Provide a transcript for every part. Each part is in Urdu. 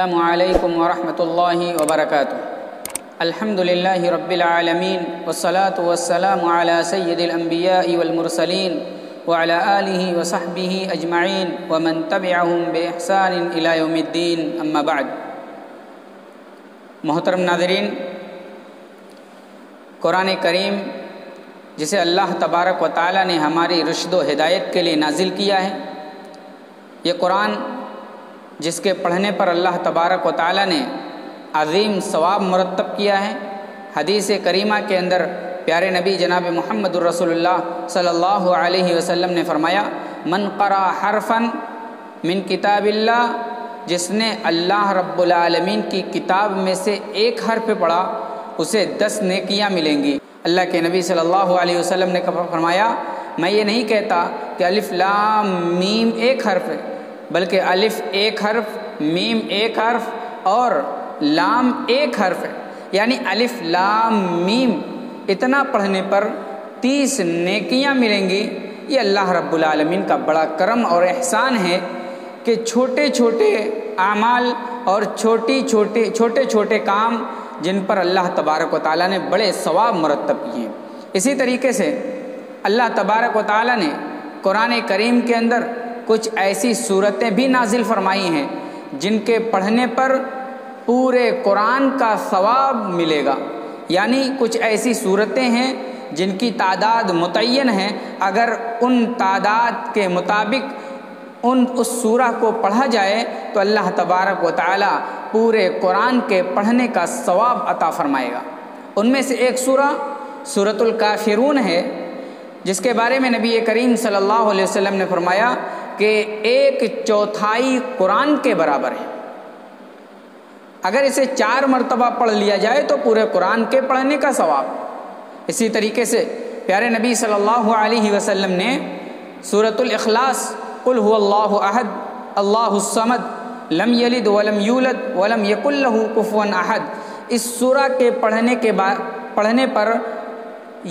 السلام علیکم ورحمۃ اللہ وبرکاتہ۔ الحمد للہ رب العالمین والصلاة والسلام علی سید الانبیاء والمرسلین وعلی آلہ وصحبہ اجمعین ومن تبعہم بإحسان الی یوم الدین، اما بعد۔ محترم ناظرین، قرآن کریم جسے اللہ تبارک و تعالی نے ہماری رشد و ہدایت کے لیے نازل کیا ہے، یہ قرآن جس کے پڑھنے پر اللہ تبارک و تعالی نے عظیم ثواب مرتب کیا ہے۔ حدیث کریمہ کے اندر پیارے نبی جناب محمد الرسول اللہ صلی اللہ علیہ وسلم نے فرمایا، من قرأ حرفا من کتاب اللہ، جس نے اللہ رب العالمین کی کتاب میں سے ایک حرف پڑھا اسے 10 نیکیاں ملیں گی۔ اللہ کے نبی صلی اللہ علیہ وسلم نے فرمایا، میں یہ نہیں کہتا کہ الف لام میم ایک حرف ہے، بلکہ الف ایک حرف، میم ایک حرف اور لام ایک حرف ہے، یعنی الف لام میم اتنا پڑھنے پر 30 نیکیاں ملیں گی۔ یہ اللہ رب العالمین کا بڑا کرم اور احسان ہے کہ چھوٹے چھوٹے اعمال اور چھوٹے چھوٹے کام جن پر اللہ تبارک و تعالیٰ نے بڑے ثواب مرتب کیے ہیں۔ اسی طریقے سے اللہ تبارک و تعالیٰ نے قرآن کریم کے اندر کچھ ایسی صورتیں بھی نازل فرمائی ہیں جن کے پڑھنے پر پورے قرآن کا ثواب ملے گا، یعنی کچھ ایسی صورتیں ہیں جن کی تعداد متعین ہے، اگر ان تعداد کے مطابق اس سورہ کو پڑھا جائے تو اللہ تبارک و تعالی پورے قرآن کے پڑھنے کا ثواب عطا فرمائے گا۔ ان میں سے ایک سورۃ الکافرون ہے، جس کے بارے میں نبی کریم صلی اللہ علیہ وسلم نے فرمایا کہ 1/4 قرآن کے برابر ہے۔ اگر اسے 4 مرتبہ پڑھ لیا جائے تو پورے قرآن کے پڑھنے کا ثواب۔ اسی طریقے سے پیارے نبی صلی اللہ علیہ وسلم نے سورۃ الاخلاص، قل هو اللہ احد اللہ الصمد لم یلد ولم یولد ولم یکن لہ کفوا احد، اس سورہ کے پڑھنے پر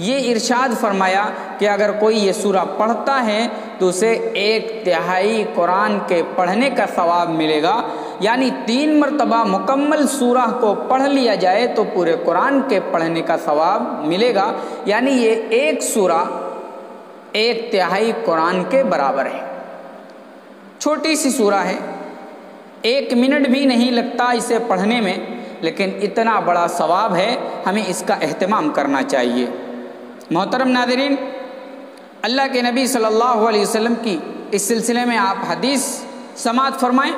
یہ ارشاد فرمایا کہ اگر کوئی یہ سورہ پڑھتا ہے تو اسے 1/3 قرآن کے پڑھنے کا ثواب ملے گا، یعنی 3 مرتبہ مکمل سورہ کو پڑھ لیا جائے تو پورے قرآن کے پڑھنے کا ثواب ملے گا، یعنی یہ ایک سورہ 1/3 قرآن کے برابر ہے۔ چھوٹی سی سورہ ہے، 1 منٹ بھی نہیں لگتا اسے پڑھنے میں، لیکن اتنا بڑا ثواب ہے، ہمیں اس کا اہتمام کرنا چاہیے۔ محترم ناظرین، اللہ کے نبی صلی اللہ علیہ وسلم کی اس سلسلے میں آپ حدیث سماعت فرمائیں۔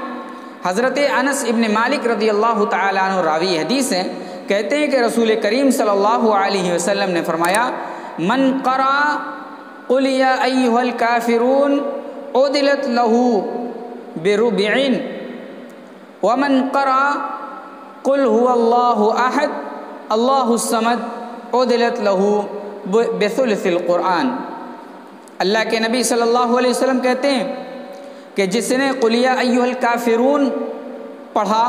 حضرت انس ابن مالک رضی اللہ تعالیٰ عنہ راوی حدیث ہیں، کہتے ہیں کہ رسول کریم صلی اللہ علیہ وسلم نے فرمایا، من قرأ قل یا ایھا الکافرون عدلت لہ بربع ومن قرأ قل هو اللہ احد اللہ الصمد عدلت لہ بثلث القرآن۔ اللہ کے نبی صلی اللہ علیہ وسلم کہتے ہیں کہ جس نے قل یا ایھا الکافرون پڑھا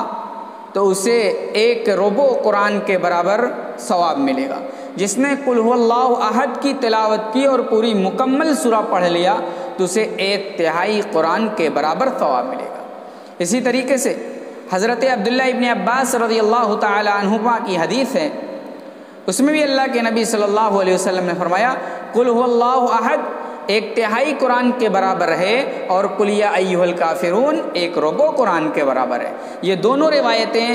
تو اسے 1/4 قرآن کے برابر ثواب ملے گا۔ جس نے قل هو اللہ احد کی تلاوت کی اور پوری مکمل سورہ پڑھ لیا تو اسے 1/3 قرآن کے برابر ثواب ملے گا۔ اسی طریقے سے حضرت عبداللہ ابن عباس رضی اللہ تعالی عنہما کی حدیث ہے، اس میں بھی اللہ کے نبی صلی اللہ علیہ وسلم نے فرمایا، قل هو اللہ احد 1/3 قرآن کے برابر ہے اور قل یا ایھا الکافرون 1/4 قرآن کے برابر ہے۔ یہ دونوں روایتیں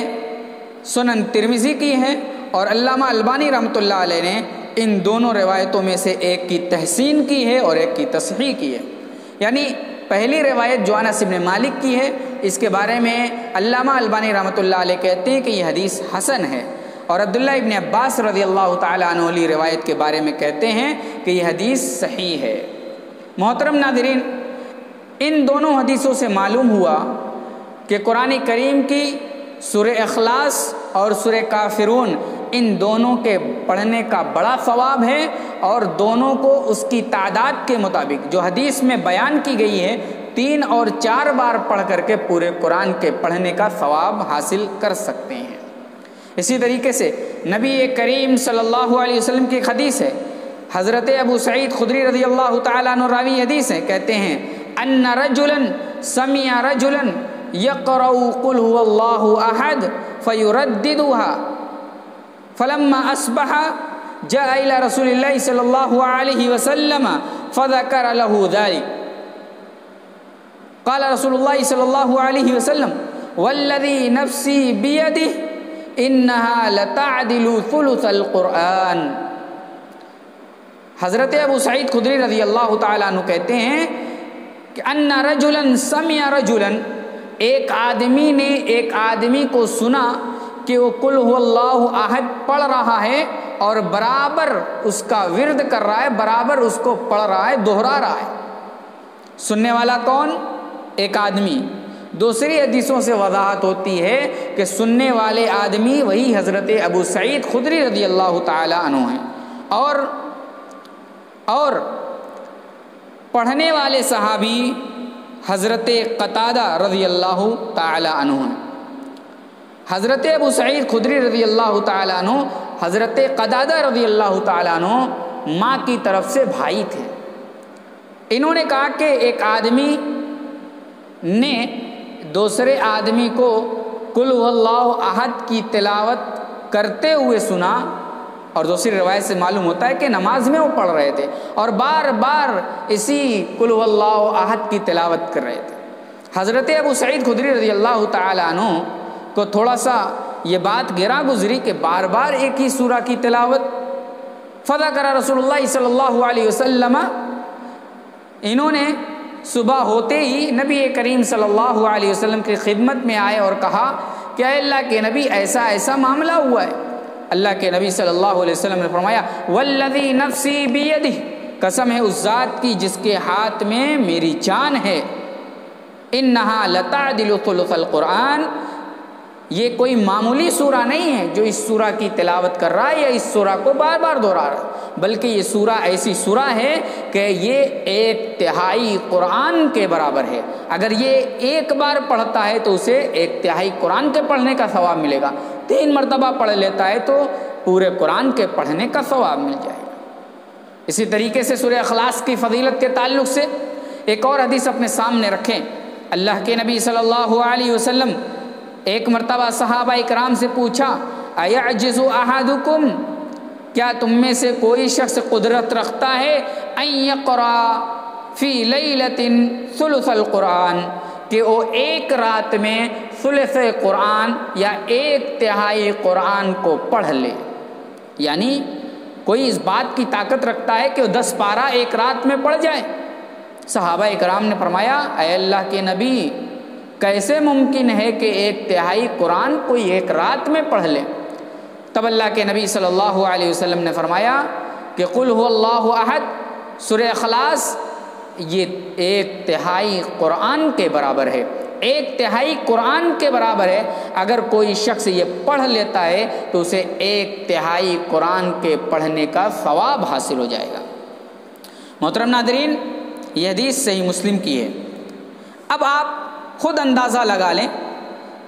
سنن ترمذی کی ہیں اور علامہ البانی رحمۃ اللہ علیہ نے ان دونوں روایتوں میں سے ایک کی تحسین کی ہے اور ایک کی تصحیح کی ہے، یعنی پہلی روایت جو انس ابن مالک کی ہے، اس کے بارے میں علامہ البانی رحمۃ اللہ علیہ کہتے ہیں کہ یہ حدیث حسن ہے، اور عبداللہ ابن عباس رضی اللہ تعالیٰ عنہ علی روایت کے بارے میں کہتے ہیں کہ یہ حدیث صحیح ہے۔ محترم ناظرین، ان دونوں حدیثوں سے معلوم ہوا کہ قرآن کریم کی سورہ اخلاص اور سورہ کافرون ان دونوں کے پڑھنے کا بڑا ثواب ہے، اور دونوں کو اس کی تعداد کے مطابق جو حدیث میں بیان کی گئی ہے 3 اور 4 بار پڑھ کر کے پورے قرآن کے پڑھنے کا ثواب حاصل کر سکتے ہیں۔ اسی طریقے سے نبی کریم صلی اللہ علیہ وسلم کی ایک حدیث ہے، حضرت ابو سعید خدری رضی اللہ تعالیٰ عنہ راوی حدیث ہے، کہتے ہیں ان رجلا سمع رجلا يقرأ قل هو الله أحد فيرددها فلما أصبح جاء إلى رسول الله صلى الله عليه وسلم فذكر له ذلك قال رسول الله صلى الله عليه وسلم والذي نفسي بيده إنها لتعدل ثلث القرآن. حضرت ابو سعید خدری رضی اللہ تعالیٰ عنہ کہتے ہیں کہ ان رجلا سمع رجلا، ایک آدمی نے ایک آدمی کو سنا کہ وہ قل هو اللہ احد پڑھ رہا ہے اور برابر اس کا ورد کر رہا ہے، برابر اس کو پڑھ رہا ہے، دہرا رہا ہے. سننے والا کون؟ ایک آدمی. دوسری حدیثوں سے وضاحت ہوتی ہے کہ سننے والے آدمی وہی حضرت ابو سعید خدری رضی اللہ تعالیٰ عنہ ہیں، اور پڑھنے والے صحابی حضرت قتادہ رضی اللہ تعالیٰ عنہ ہیں. حضرت ابو سعید خدری رضی اللہ تعالیٰ عنہ حضرت قتادہ رضی اللہ تعالیٰ عنہ ماں کی طرف سے بھائی تھے. انہوں نے کہا کہ ایک آدمی نے دوسرے آدمی کو قل هو اللہ احد کی تلاوت کرتے ہوئے سنا، اور دوسری روایت سے معلوم ہوتا ہے کہ نماز میں وہ پڑھ رہے تھے اور بار بار اسی قل هو اللہ احد کی تلاوت کر رہے تھے. حضرت ابو سعید خدری رضی اللہ تعالیٰ عنہ کو تھوڑا سا یہ بات گراں گزری کہ بار بار ایک ہی سورہ کی تلاوت. فذکر رسول اللہ صلی اللہ علیہ وسلم، انہوں نے صبح ہوتے ہی نبی کریم صلی اللہ علیہ وسلم کی خدمت میں آئے اور کہا کہ اے اللہ کے نبی ایسا ایسا معاملہ ہوا ہے. اللہ کے نبی صلی اللہ علیہ وسلم نے فرمایا والذی نفسی بیدہ، قسم ہے اس ذات کی جس کے ہاتھ میں میری جان ہے، انہا لتعدل ثلث القرآن، یہ کوئی معمولی سورہ نہیں ہے جو اس سورہ کی تلاوت کر رہا ہے یا اس سورہ کو بار بار دہرا رہا ہے، بلکہ یہ سورہ ایسی سورہ ہے کہ یہ 1/3 قرآن کے برابر ہے. اگر یہ ایک بار پڑھتا ہے تو اسے 1/3 قرآن کے پڑھنے کا ثواب ملے گا. 3 مرتبہ پڑھ لیتا ہے تو پورے قرآن کے پڑھنے کا ثواب مل جائے گا. اسی طریقے سے سورہ اخلاص کی فضیلت کے تعلق سے ایک اور حدیث اپنے سامنے رکھیں. اللہ کے نبی صلی اللہ علیہ وسلم ایک مرتبہ صحابہ اکرام سے پوچھا ایعجز احدکم، کیا تم میں سے کوئی شخص قدرت رکھتا ہے ان یقرأ فی لیلۃ ثلث القرآن، کہ وہ ایک رات میں ثلث قرآن یا 1/3 قرآن کو پڑھ لے. یعنی کوئی اس بات کی طاقت رکھتا ہے کہ وہ 10 پارہ ایک رات میں پڑھ جائے. صحابہ اکرام نے فرمایا اے اللہ کے نبی، کیسے ممکن ہے کہ 1/3 قرآن کوئی ایک رات میں پڑھ لے؟ تب اللہ کے نبی صلی اللہ علیہ وسلم نے فرمایا کہ قل هو اللہ احد، سورہ اخلاص یہ 1/3 قرآن کے برابر ہے، 1/3 قرآن کے برابر ہے. اگر کوئی شخص یہ پڑھ لیتا ہے تو اسے 1/3 قرآن کے پڑھنے کا ثواب حاصل ہو جائے گا. محترم ناظرین، یہ حدیث صحیح مسلم کی ہے. اب آپ خود اندازہ لگا لیں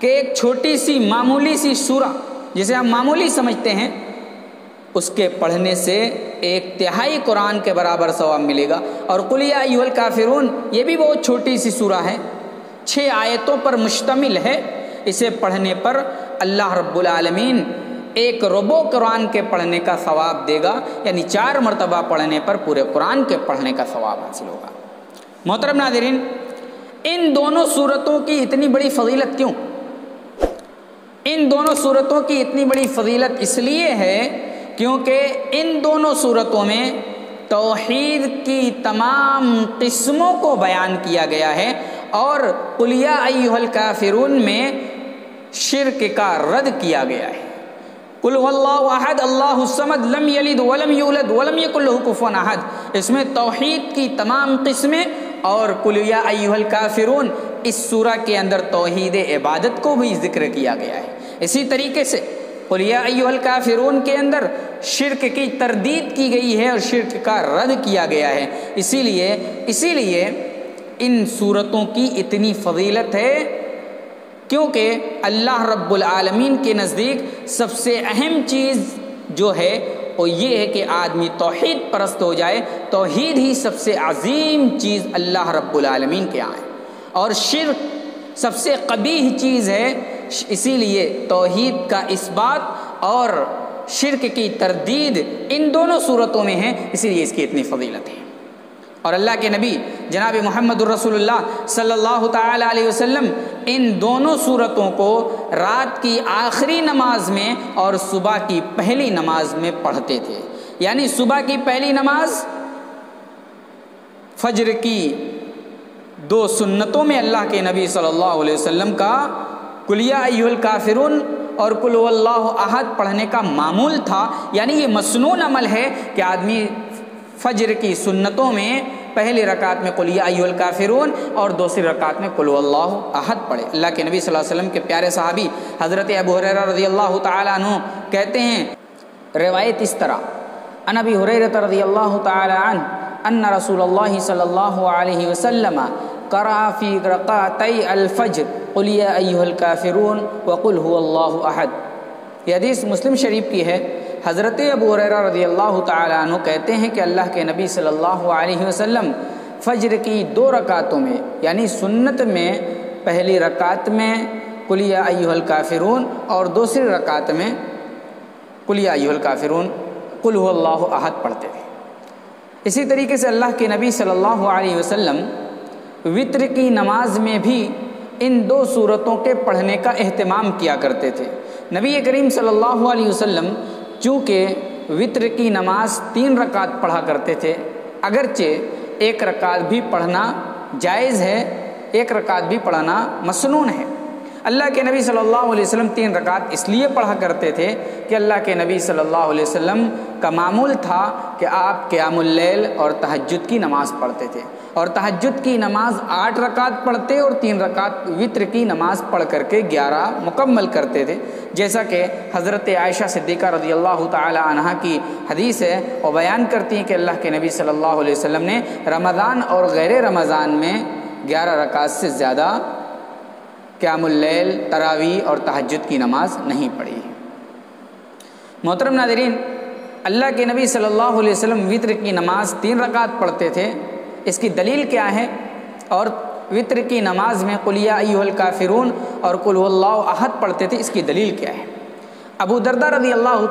کہ ایک چھوٹی سی معمولی سی سورہ جسے ہم معمولی سمجھتے ہیں، اس کے پڑھنے سے 1/3 قرآن کے برابر ثواب ملے گا. اور قل یا ایھا الکافرون یہ بھی بہت چھوٹی سی سورہ ہے، 6 آیتوں پر مشتمل ہے. اسے پڑھنے پر اللہ رب العالمین 1/4 قرآن کے پڑھنے کا ثواب دے گا، یعنی 4 مرتبہ پڑھنے پر پورے قرآن کے پڑھنے کا ثواب حاصل ہوگا. محترم ناظرین، ان دونوں صورتوں کی اتنی بڑی فضیلت کیوں؟ ان دونوں صورتوں کی اتنی بڑی فضیلت اس لیے ہے کیونکہ ان دونوں صورتوں میں توحید کی تمام قسموں کو بیان کیا گیا ہے، اور قل یا ایھا الکافرون میں شرک کا رد کیا گیا ہے. قل هو اللہ احد اللہ الصمد لم یلد ولم یولد ولم یکن لہ کفوا احد، اس میں توحید کی تمام قسمیں، اور قل یا ایھا الکافرون اس سورہ کے اندر توحید عبادت کو بھی ذکر کیا گیا ہے. اسی طریقے سے قل یا ایھا الکافرون کے اندر شرک کی تردید کی گئی ہے اور شرک کا رد کیا گیا ہے. اسی لیے ان صورتوں کی اتنی فضیلت ہے کیونکہ اللہ رب العالمین کے نزدیک سب سے اہم چیز جو ہے وہ یہ ہے کہ آدمی توحید پرست ہو جائے. توحید ہی سب سے عظیم چیز اللہ رب العالمین کے ہاں ہے، اور شرک سب سے قبیح چیز ہے، اسی لیے توحید کا اثبات اور شرک کی تردید ان دونوں صورتوں میں ہے، اسی لیے اس کی اتنی فضیلت ہے۔ اور اللہ کے نبی جناب محمد الرسول اللہ صلی اللہ تعالی علیہ وسلم ان دونوں صورتوں کو رات کی آخری نماز میں اور صبح کی پہلی نماز میں پڑھتے تھے۔ یعنی صبح کی پہلی نماز فجر کی 2 سنتوں میں اللہ کے نبی صلی اللہ علیہ وسلم کا قل یا ایھا الکافرون اور قل ھو اللہ احد پڑھنے کا معمول تھا۔ یعنی یہ مسنون عمل ہے کہ آدمی فجر کی سنتوں میں پہلی رکعت میں قل یا ایھا الکافرون اور دوسری رکعت میں قل ھو اللہ احد پڑھے۔ اللہ کے نبی صلی اللہ علیہ وسلم کے پیارے صحابی حضرت ابو ہریرہ رضی اللہ تعالی عنہ کہتے ہیں، روایت اس طرح، عن ابی ہریرہ رضی اللہ تعالی عنہ ان رسول اللہ صلی اللہ علیہ وسلم قرأ فی رکعتي الفجر قل یا ایھا الکافرون وقل ھو اللہ احد۔ یہ حدیث مسلم شریف کی ہے۔ حضرت ابو ہریرہ رضی اللہ تعالی عنہ کہتے ہیں کہ اللہ کے نبی صلی اللہ علیہ وسلم فجر کی 2 رکعتوں میں یعنی سنت میں پہلی رکعت میں قل یا ایھا الکافرون اور دوسری رکعت میں قل یا ایھا الکافرون قل ھو اللہ احد پڑھتے تھے۔ اسی طریقے سے اللہ کے نبی صلی اللہ علیہ وسلم وتر کی نماز میں بھی ان 2 صورتوں کے پڑھنے کا اہتمام کیا کرتے تھے۔ نبی کریم صلی اللہ علیہ وسلم چونکہ وتر کی نماز 3 رکعت پڑھا کرتے تھے، اگرچہ 1 رکعت بھی پڑھنا جائز ہے، 1 رکعت بھی پڑھنا مسنون ہے۔ اللہ کے نبی صلی اللہ علیہ وسلم 3 رکعت اس لیے پڑھا کرتے تھے کہ اللہ کے نبی صلی اللہ علیہ وسلم کا معمول تھا کہ آپ قیام اللیل اور تہجد کی نماز پڑھتے تھے، اور تہجد کی نماز 8 رکعت پڑھتے اور 3 رکعت وتر کی نماز پڑھ کر کے 11 مکمل کرتے تھے، جیسا کہ حضرت عائشہ صدیقہ رضی اللہ تعالی عنہا کی حدیث ہے، اور بیان کرتی ہیں کہ اللہ کے نبی صلی اللہ علیہ وسلم نے رمضان اور غیر رمضان میں 11 رکعت سے زیادہ قیام اللیل، تراویح اور تہجد کی نماز نہیں پڑھی۔ محترم ناظرین، اللہ کے نبی صلی اللہ علیہ وسلم وتر کی نماز 3 رکعت پڑھتے تھے، اس کی دلیل کیا ہے؟ اور وتر کی نماز میں قل یا ایھا الکافرون اور قل ھو اللہ احد پڑھتے تھے، اس کی دلیل کیا ہے؟ ابو درداء رضی اللہ،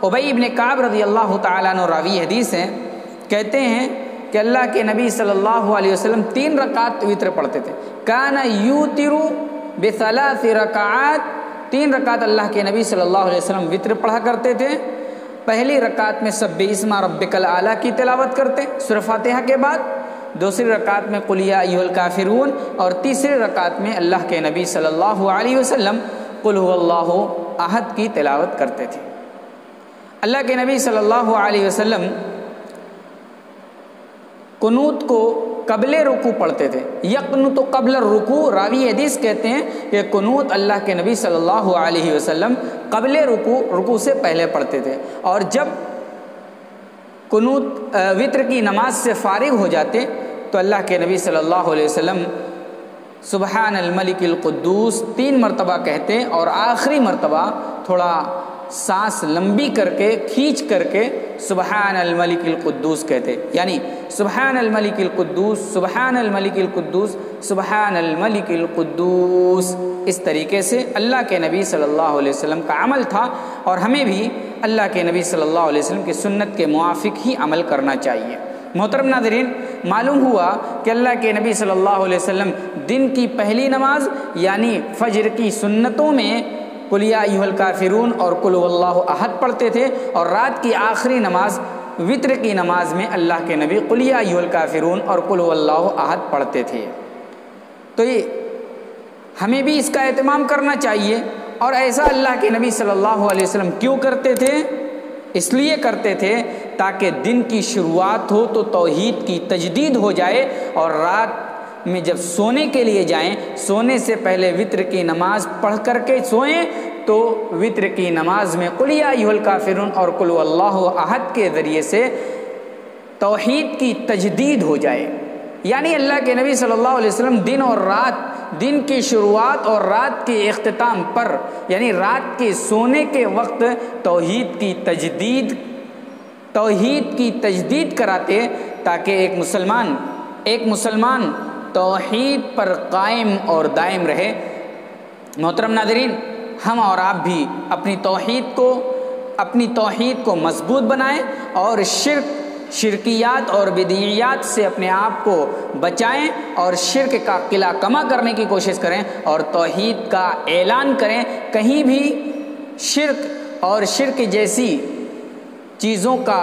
ابی ابن کعب رضی اللہ تعالیٰ عنہ راوی حدیث ہیں، کہتے ہیں کہ اللہ کے نبی صلی اللہ علیہ وسلم 3 رکعت وتر پڑھتے تھے۔ کان یوتر ب3 رکعات، 3 رکعت اللہ کے نبی صلی اللہ علیہ وسلم وتر پڑھا کرتے تھے۔ پہلی رکعت میں سبح اسم ربک الاعلی کی تلاوت کرتے سورہ فاتحہ کے بعد، دوسری رکعت میں قل یا ایھا الکافرون، اور تیسری رکعت میں اللہ کے نبی صلی اللہ علیہ وسلم قل ھو اللہ احد کی تلاوت کرتے تھے۔ اللہ کے نبی صلی اللہ علیہ وسلم قنوت کو قبل رکوع پڑھتے تھے، یقنت قبل الرکوع، راوی حدیث کہتے ہیں کہ قنوت اللہ کے نبی صلی اللہ علیہ وسلم قبل رکوع سے پہلے پڑھتے تھے، اور جب قنوت وتر کی نماز سے فارغ ہو جاتے تو اللہ کے نبی صلی اللہ علیہ وسلم سبحان الملک القدوس 3 مرتبہ کہتے، اور آخری مرتبہ تھوڑا سانس لمبی کر کے کھینچ کر کے سبحان الملک القدوس کہتے، یعنی سبحان الملک القدوس، سبحان الملک القدوس، سبحان الملک القدوس۔ اس طریقے سے اللہ کے نبی صلی اللہ علیہ وسلم کا عمل تھا، اور ہمیں بھی اللہ کے نبی صلی اللہ علیہ وسلم کی سنت کے موافق ہی عمل کرنا چاہیے۔ محترم ناظرین، معلوم ہوا کہ اللہ کے نبی صلی اللہ علیہ وسلم دن کی پہلی نماز یعنی فجر کی سنتوں میں قل یا ایھا الکافرون اور قل ھو اللہ احد پڑھتے تھے، اور رات کی آخری نماز وتر کی نماز میں اللہ کے نبی قل یا ایھا الکافرون اور قل ھو اللہ احد پڑھتے تھے۔ تو یہ ہمیں بھی اس کا اہتمام کرنا چاہیے، اور ایسا اللہ کے نبی صلی اللہ علیہ وسلم کیوں کرتے تھے؟ اس لیے کرتے تھے تاکہ دن کی شروعات ہو تو توحید کی تجدید ہو جائے، اور رات میں جب سونے کے لیے جائیں، سونے سے پہلے وتر کی نماز پڑھ کر کے سوئیں تو وتر کی نماز میں قل یا ایھا الکافرون اور قل ھو اللہ احد کے ذریعے سے توحید کی تجدید ہو جائے۔ یعنی اللہ کے نبی صلی اللہ علیہ وسلم دن اور رات، دن کی شروعات اور رات کے اختتام پر، یعنی رات کے سونے کے وقت توحید کی تجدید کراتے، تاکہ ایک مسلمان توحید پر قائم اور دائم رہے۔ محترم ناظرین، ہم اور آپ بھی اپنی توحید کو مضبوط بنائیں اور شرکیات اور بدعیات سے اپنے آپ کو بچائیں اور شرک کا قلعہ کما کرنے کی کوشش کریں اور توحید کا اعلان کریں۔ کہیں بھی شرک اور شرک جیسی چیزوں کا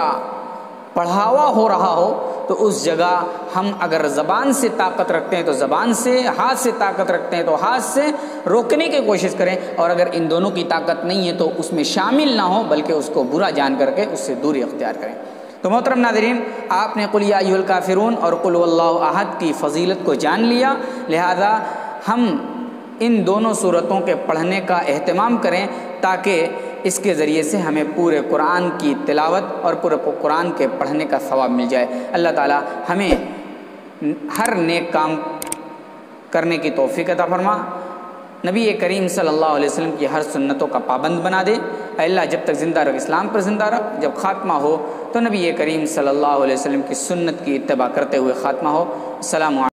بڑھاوا ہو رہا ہو تو اس جگہ ہم اگر زبان سے طاقت رکھتے ہیں تو زبان سے، ہاتھ سے طاقت رکھتے ہیں تو ہاتھ سے روکنے کی کوشش کریں، اور اگر ان دونوں کی طاقت نہیں ہے تو اس میں شامل نہ ہو بلکہ اس کو برا جان کر کے اس سے دوری اختیار کریں۔ تو محترم ناظرین، آپ نے قل یا ایھا الکافرون اور قل ھو اللہ احد کی فضیلت کو جان لیا، لہذا ہم ان دونوں صورتوں کے پڑھنے کا اہتمام کریں تاکہ اس کے ذریعے سے ہمیں پورے قرآن کی تلاوت اور پورے قرآن کے پڑھنے کا ثواب مل جائے۔ اللہ تعالی ہمیں ہر نیک کام کرنے کی توفیق عطا فرما، نبی کریم صلی اللہ علیہ وسلم کی ہر سنتوں کا پابند بنا دے۔ اے اللہ جب تک زندہ رکھ اسلام پر زندہ رکھ، جب خاتمہ ہو تو نبی کریم صلی اللہ علیہ وسلم کی سنت کی اتباع کرتے ہوئے خاتمہ ہو۔ السلام علیکم۔